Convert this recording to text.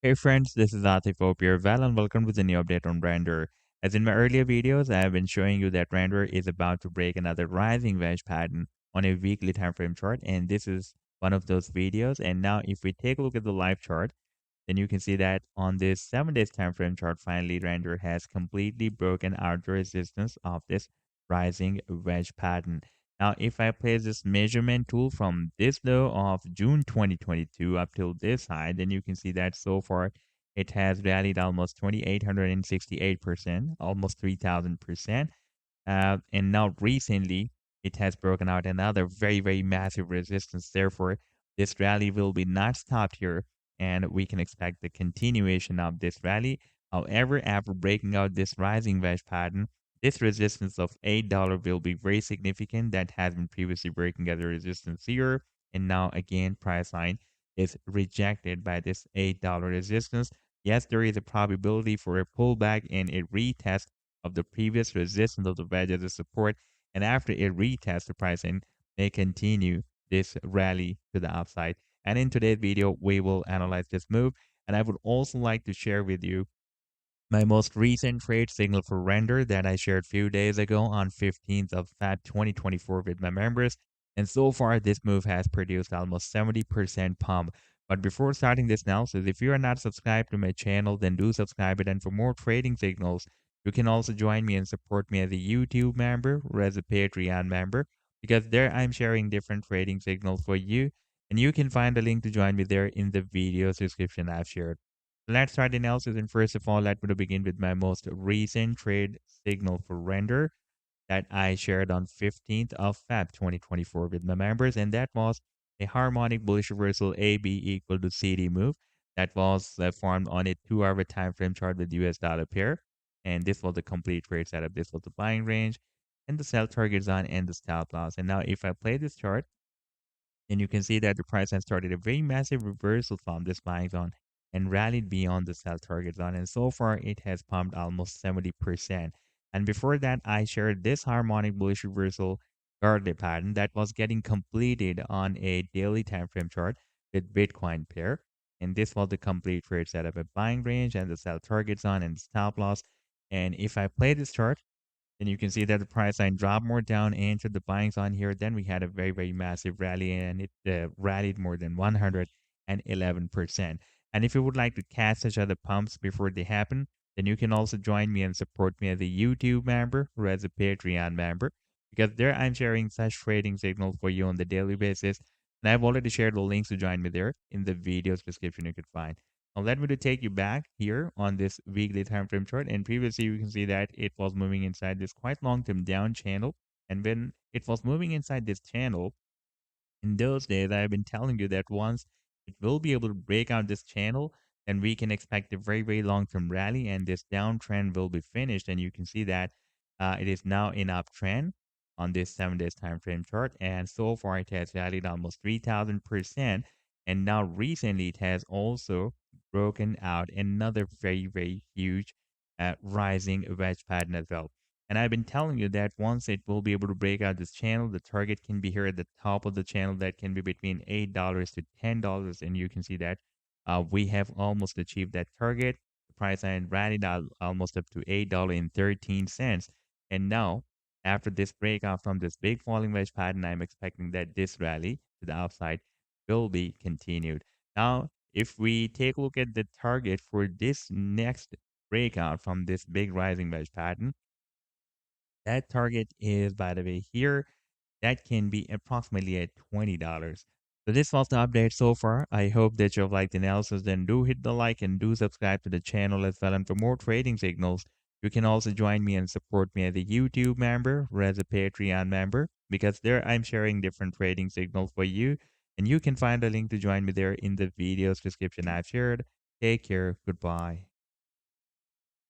Hey friends, this is Atif. Hope you're well and welcome to the new update on Render. As in my earlier videos, I have been showing you that Render is about to break another rising wedge pattern on a weekly time frame chart, and this is one of those videos. And now if we take a look at the live chart, then you can see that on this 7 days time frame chart, finally Render has completely broken out the resistance of this rising wedge pattern. Now, if I place this measurement tool from this low of June 2022 up till this high, then you can see that so far it has rallied almost 2,868%, almost 3,000%. And now recently it has broken out another very massive resistance. Therefore, this rally will be not stopped here, and we can expect the continuation of this rally. However, after breaking out this rising wedge pattern, this resistance of $8 will be very significant. That has been previously breaking at the resistance here, and now again price line is rejected by this $8 resistance. Yes, there is a probability for a pullback and a retest of the previous resistance of the wedge as a support, and after it retests the pricing, may continue this rally to the upside. And in today's video, we will analyze this move, and I would also like to share with you my most recent trade signal for render that I shared a few days ago on 15th of Feb 2024 with my members. And so far, this move has produced almost 70% pump. But before starting this analysis, if you are not subscribed to my channel, then do subscribe it. And for more trading signals, you can also join me and support me as a YouTube member or as a Patreon member, because there I'm sharing different trading signals for you. And you can find a link to join me there in the video description I've shared. Let's start the analysis, and first of all, let me begin with my most recent trade signal for render that I shared on 15th of Feb 2024 with my members, and that was a harmonic bullish reversal AB equal to CD move that was formed on a 2-hour time frame chart with US dollar pair, and this was the complete trade setup. This was the buying range and the sell target zone and the stop loss. And now if I play this chart, and you can see that the price has started a very massive reversal from this buying zone and rallied beyond the sell target zone. And so far, it has pumped almost 70%. And before that, I shared this harmonic bullish reversal guarded pattern that was getting completed on a daily time frame chart with Bitcoin pair. And this was the complete trade setup, a buying range and the sell target zone and stop loss. And if I play this chart, then you can see that the price line dropped more down into the buying zone here. Then we had a very massive rally, and it rallied more than 111%. And if you would like to catch such other pumps before they happen, then you can also join me and support me as a YouTube member or as a Patreon member, because there I'm sharing such trading signals for you on the daily basis. And I've already shared the links to join me there in the video's description you could find. Now let me to take you back here on this weekly time frame chart. And previously you can see that it was moving inside this quite long-term down channel. And when it was moving inside this channel, in those days, I've been telling you that once it will be able to break out this channel, then we can expect a very long-term rally, and this downtrend will be finished. And you can see that it is now in uptrend on this 7 days time frame chart. And so far, it has rallied almost 3,000%. And now recently, it has also broken out another very huge rising wedge pattern as well. And I've been telling you that once it will be able to break out this channel, the target can be here at the top of the channel. That can be between $8 to $10. And you can see that we have almost achieved that target. The price had rallied almost up to $8.13. And now, after this breakout from this big falling wedge pattern, I'm expecting that this rally to the upside will be continued. Now, if we take a look at the target for this next breakout from this big rising wedge pattern, that target is, by the way, here. That can be approximately at $20. So this was the update so far. I hope that you've liked the analysis. Then do hit the like and do subscribe to the channel as well. And for more trading signals, you can also join me and support me as a YouTube member or as a Patreon member, because there I'm sharing different trading signals for you. And you can find a link to join me there in the video's description I've shared. Take care. Goodbye.